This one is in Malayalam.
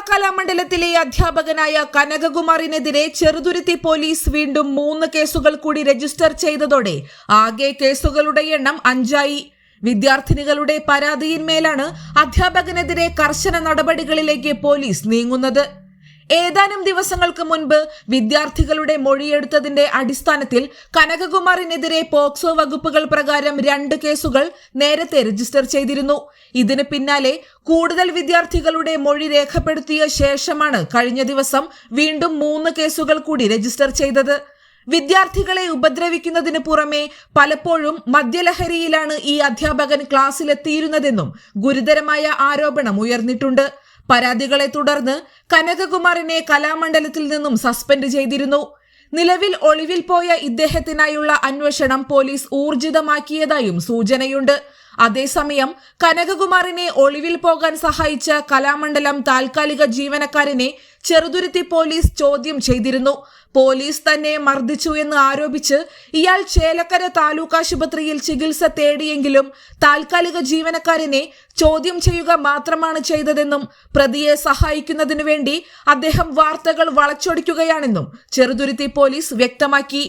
കലാമണ്ഡലത്തിലെ അധ്യാപകനായ കനകകുമാറിനെതിരെ ചെറുതുരുത്തി പോലീസ് വീണ്ടും 3 കേസുകൾ കൂടി രജിസ്റ്റർ ചെയ്തതോടെ ആകെ കേസുകളുടെ എണ്ണം 5ആയി. വിദ്യാർത്ഥിനികളുടെ പരാതിയിന്മേലാണ് അധ്യാപകനെതിരെ കർശന നടപടികളിലേക്ക് പോലീസ് നീങ്ങുന്നത്. ഏതാനും ദിവസങ്ങൾക്ക് മുൻപ് വിദ്യാർത്ഥികളുടെ മൊഴിയെടുത്തതിന്റെ അടിസ്ഥാനത്തിൽ കനകകുമാറിനെതിരെ പോക്സോ വകുപ്പുകൾ പ്രകാരം 2 കേസുകൾ നേരത്തെ രജിസ്റ്റർ ചെയ്തിരുന്നു. ഇതിന് പിന്നാലെ കൂടുതൽ വിദ്യാർത്ഥികളുടെ മൊഴി രേഖപ്പെടുത്തിയ ശേഷമാണ് കഴിഞ്ഞ ദിവസം വീണ്ടും 3 കേസുകൾ കൂടി രജിസ്റ്റർ ചെയ്തത്. വിദ്യാർത്ഥികളെ ഉപദ്രവിക്കുന്നതിന് പുറമെ പലപ്പോഴും മദ്യലഹരിയിലാണ് ഈ അധ്യാപകൻ ക്ലാസ്സിലെത്തിയിരുന്നതെന്നും ഗുരുതരമായ ആരോപണം ഉയർന്നിട്ടുണ്ട്. പരാതികളെ തുടർന്ന് കനകകുമാറിനെ കലാമണ്ഡലത്തിൽ നിന്നും സസ്പെൻഡ് ചെയ്തിരുന്നു. നിലവിൽ ഒളിവിൽ പോയ ഇദ്ദേഹത്തിനായുള്ള അന്വേഷണം പോലീസ് ഊർജിതമാക്കിയതായും സൂചനയുണ്ട്. അതേസമയം കനകകുമാറിനെ ഒളിവിൽ പോകാൻ സഹായിച്ച കലാമണ്ഡലം താൽക്കാലിക ജീവനക്കാരനെ ചെറുതുരുത്തി പോലീസ് ചോദ്യം ചെയ്തിരുന്നു. പോലീസ് തന്നെ മർദ്ദിച്ചു എന്ന് ആരോപിച്ച് ഇയാൾ ചേലക്കര താലൂക്ക് ആശുപത്രിയിൽ ചികിത്സ തേടിയെങ്കിലും താൽക്കാലിക ജീവനക്കാരനെ ചോദ്യം ചെയ്യുക മാത്രമാണ് ചെയ്തതെന്നും പ്രതിയെ സഹായിക്കുന്നതിനു വേണ്ടി അദ്ദേഹം വാർത്തകൾ വളച്ചൊടിക്കുകയാണെന്നും ചെറുതുരുത്തി പോലീസ് വ്യക്തമാക്കി.